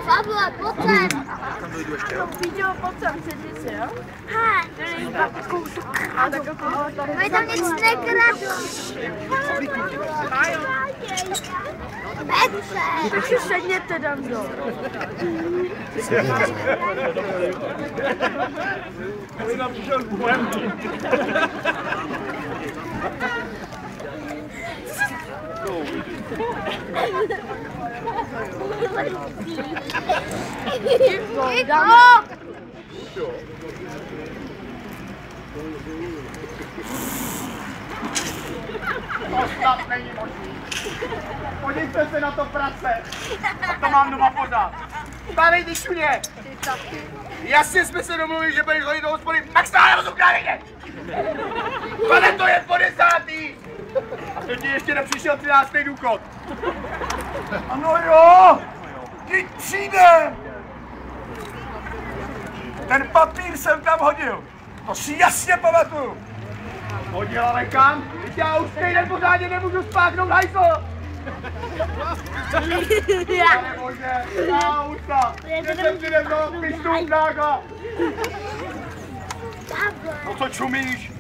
Pavle, pojď sem. Viděl, pojď sem, chceš si, jo? Hej. Mají tam nic nekradu. Petře. Tak si sedněte, Dando. Jsi nám přišel z Bohemky. To snad není možný. Podívejte se na to prase. A to mám doma pořád. Starý dišuně. Jasně jsme se domluvili, že budeš hodit do hospody maximálně 8krát. Pane, to je po 10. A to ti ještě nepřišel 13. důchod. Ano jo, teď přijde. Ten papír jsem tam hodil. To si jasně pamatuju. Hodil ale kam? Teď já už týden pořádně nemůžu spáknout hajzl. Pane bože, já ústa. Že jsem si nevzal pištům nákla. No co čumíš?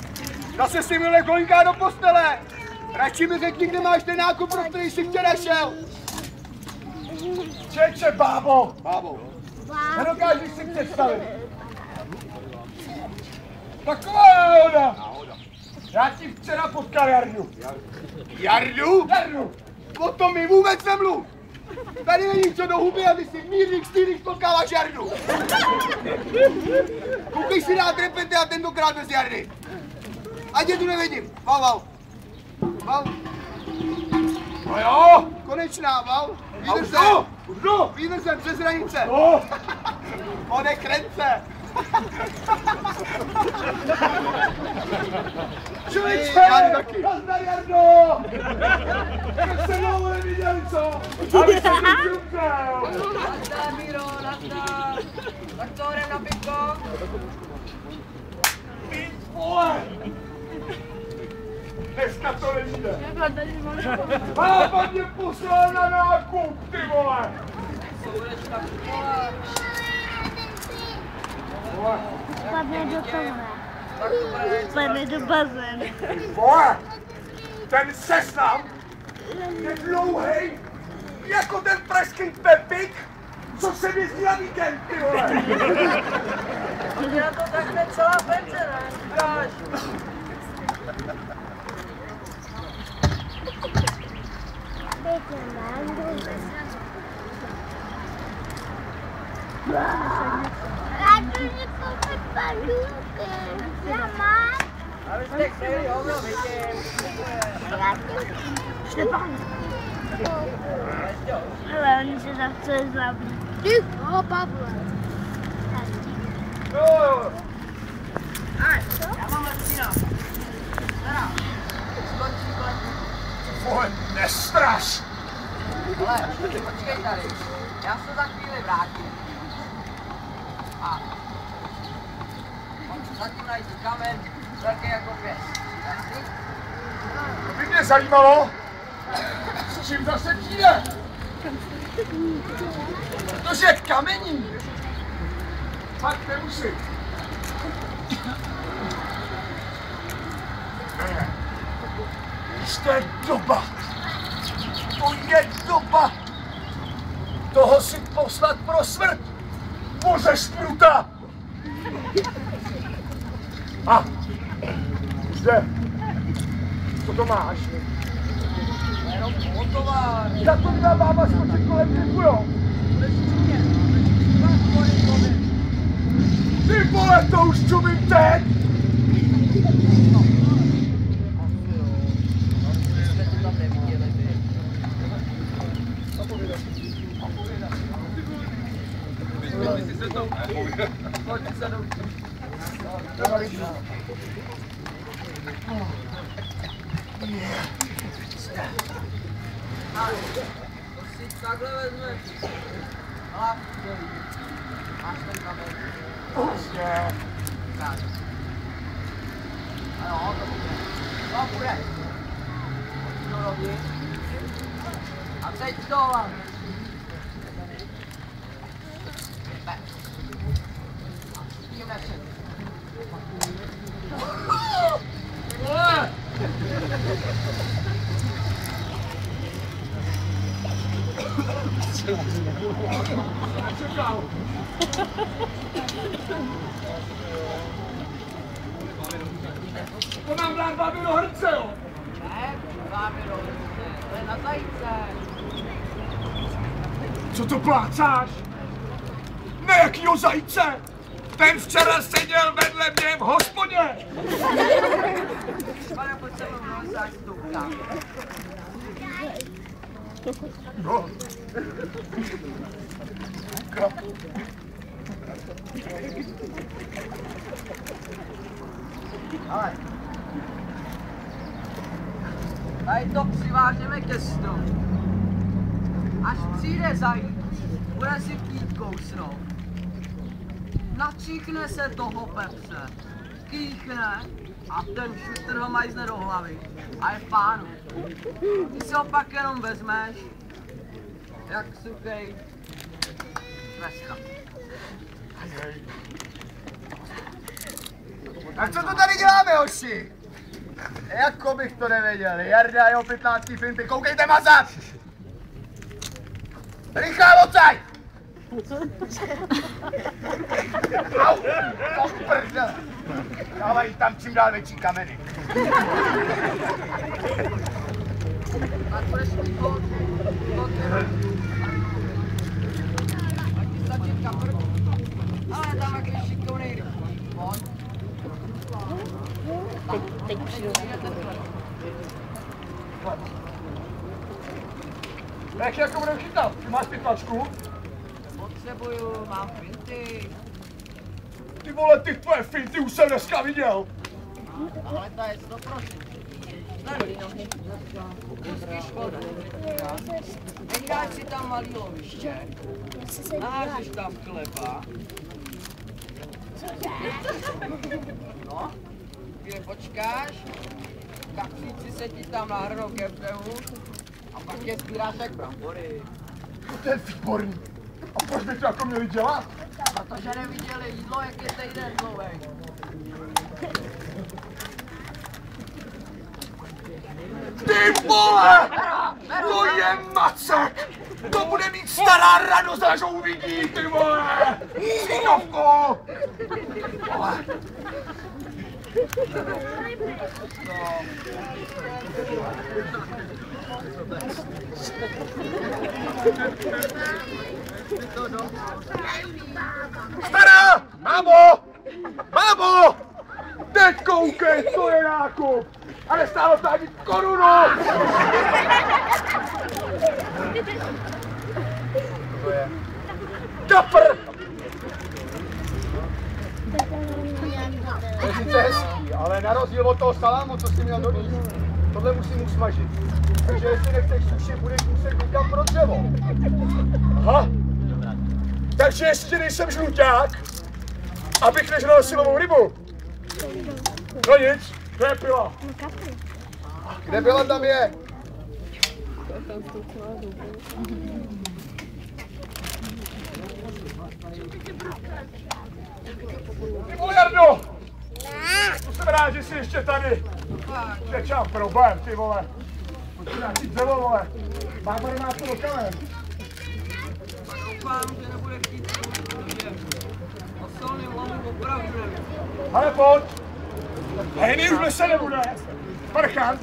Zase si mi kolinká do postele. Radši mi řekni, kde máš ten nákup, pro který jsi včera šel. Čeče, bábo. Bábo. Nedokážeš si představit. Taková náhoda. Já ti včera potkal Jardu. Jardu? Jardu. O tom mi vůbec nemluv. Tady není co do huby a ty si v mírných stýlích potkáváš Jardu. Koukej si dát repete a tentokrát bez Jardy. Ať je tu nevidím. Val, val. Val. No jo. Konečná, val. Víte se přes hranice. No. Odek rence. Čiliče. Nazdar, Jardo. Jak se dlouho neviděli, co? Aby se mi žumřel. Nazdar, Míro, nazdar. Tak to jdem na pivko. Ty vole. Dneska to nejde. Bába mě poslal na nákup, ty vole. Co budeš tak vole? Padne do toho. Tak to bude něco. Padne do bazénu. Vole, ten seznam je dlouhej jako ten pražský Pepik, co se mi zní na víkend, ty vole. Je na to takhle celá penze, ne? Ukáž. Rádu mi koupit balůky. Já mám. A vy jste chtěli hovno, vidím. Štěpán. Hele, oni se tam chce zabít. Ty, Pavle. Jo. Já mám lepšina. Teda, skočí pletu. Vole, nestraš. Hele, počkej tady. Já se za chvíli vrátím. A mám se zatím najít kamen, velký jako pěs. Jasný? To by mě zajímalo, s čím zase přijde. Protože kamení. Fakt nemusí. To je doba. To je doba. Toho si poslat pro smrt. Bože spruta. A, už jde. Co to máš? Jenom hotová. Jak to měla bába skočit kolem typu, jo? Ty vole, to už čumím teď! To si takhle vezmeš. Hlavu dolů. Máš ten kamen. Prostě. Tak. Ano, to bude. To bude. To robí. A teď tohle. To nám dá 2 vinohrnce, jo? Ne, 2 vinohrnce, to je na zajíce. Co to plácáš? Ne, jakýho zajíce? Ten včera seděl vedle mě v hospodě! Pane, pojď se mnou záš stoukám. No. Ale tady to přivážeme ke stromu. Až přijde zajíc, bude si chtít kousnout. Načíkne se toho pepře, kýchne a ten šutr ho majzne do hlavy a je v pánu. Ty si ho pak jenom vezmeš, jak suchej dneska. Tak co to tady děláme, hoši? Jako bych to nevěděl. Jarda a jeho pytlácký finty, koukejte mazat! Rychle odsaď! Au! To prdele! Dávají tam čím dál větší kameny. Tak budeš mít hod. Ať ti stačí kapr. Ale tam jak je šikovnej ryb. Hod. Teď přijdu. Jak jako budeme chytat? Ty máš pytlačku? Potřebuju, mám finty. Ty vole, ty tvoje finty už jsem dneska viděl. Ale to je 100%. Tady, vždycky škoda. Necháš si tam malý loviště, nahážeš tam chleba. No, chvíli počkáš, kapříci se ti tam nahrnou ke břehu a pak je sbíráš jak brambory. To je výborný. A proč by to jako měli dělat? Protože neviděli jídlo, jak je týden dlouhej. Ty vole! To je macek! To bude mít stará radost, až ho uvidí, ty vole! Cínovko! Vole! Stará! Mámo! Mámo! Teď koukej, to je nákup! A nestálo to ani korunu! To je. Kapr! To je sice hezký, ale na rozdíl od toho salámu, co jsi měl doníst, tohle musím usmažit. Takže jestli nechceš suši, budeš muset někam pro dřevo. Aha. Takže ještě nejsem žluťák, abych nežral silovou rybu. No nic, to je pila. Kde byla, tam je. Ty vole, Jardo! To jsem rád, že jsi ještě tady. Nečám problém, ty vole. Pojď nějaký dřevo, vole. Máma nemá to do kamen. Doufám, že nebude chtít protože o solným lomu opravdu nevím. Ale pojď. Hejný už se nebude. Parchant.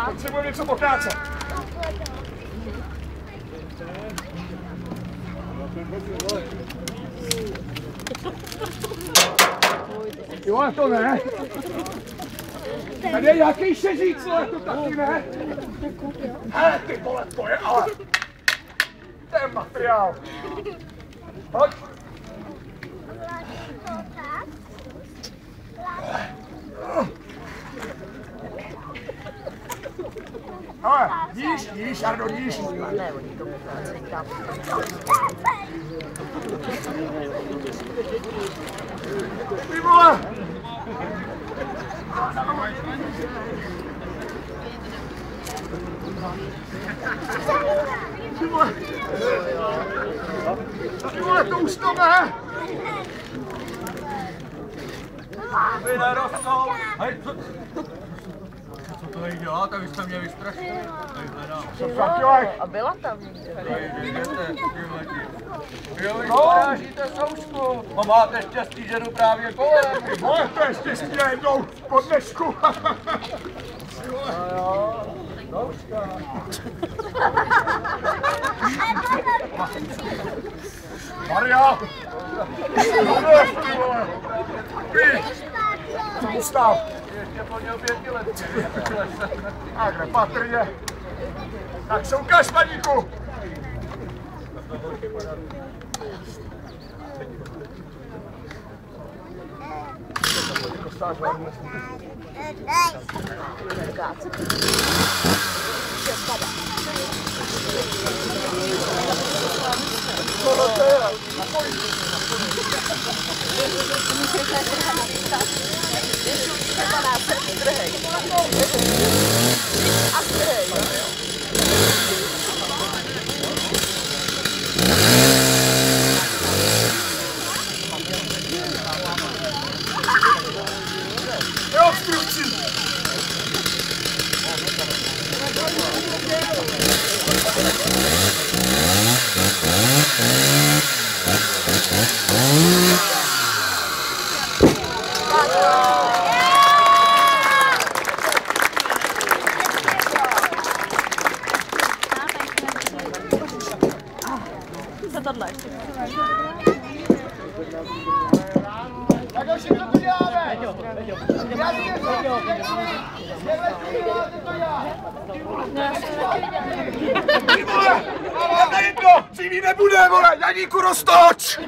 Potřebujeme něco pokácet. Jo, to ne. Tady je jaký šeřík, ale to taky ne. Hele, ty vole, to je ale. Ten materiál. Pojď. Ale, jíš, Jardo, jíš. Ty vole! Ty vole! Ty vole, to už to ne! Vy nerostou! Hej, co? Co jí děláte? Vy jste mě vystrašili. A byla tam někde. Porážíte soušku. A máte štěstí, že jdu právě kolem. Máte štěstí na jednou po dnešku. Maria! Ty vole! Ty! Jsem ustál. Ještě po něm 5 let. A kde Patr je? Tak se ukáž, paníku! Co tohle ještě? Tak jo, všichni to děláme. Ty vole! Je to jedno! Dříví nebude, vole! Janíku, roztoč!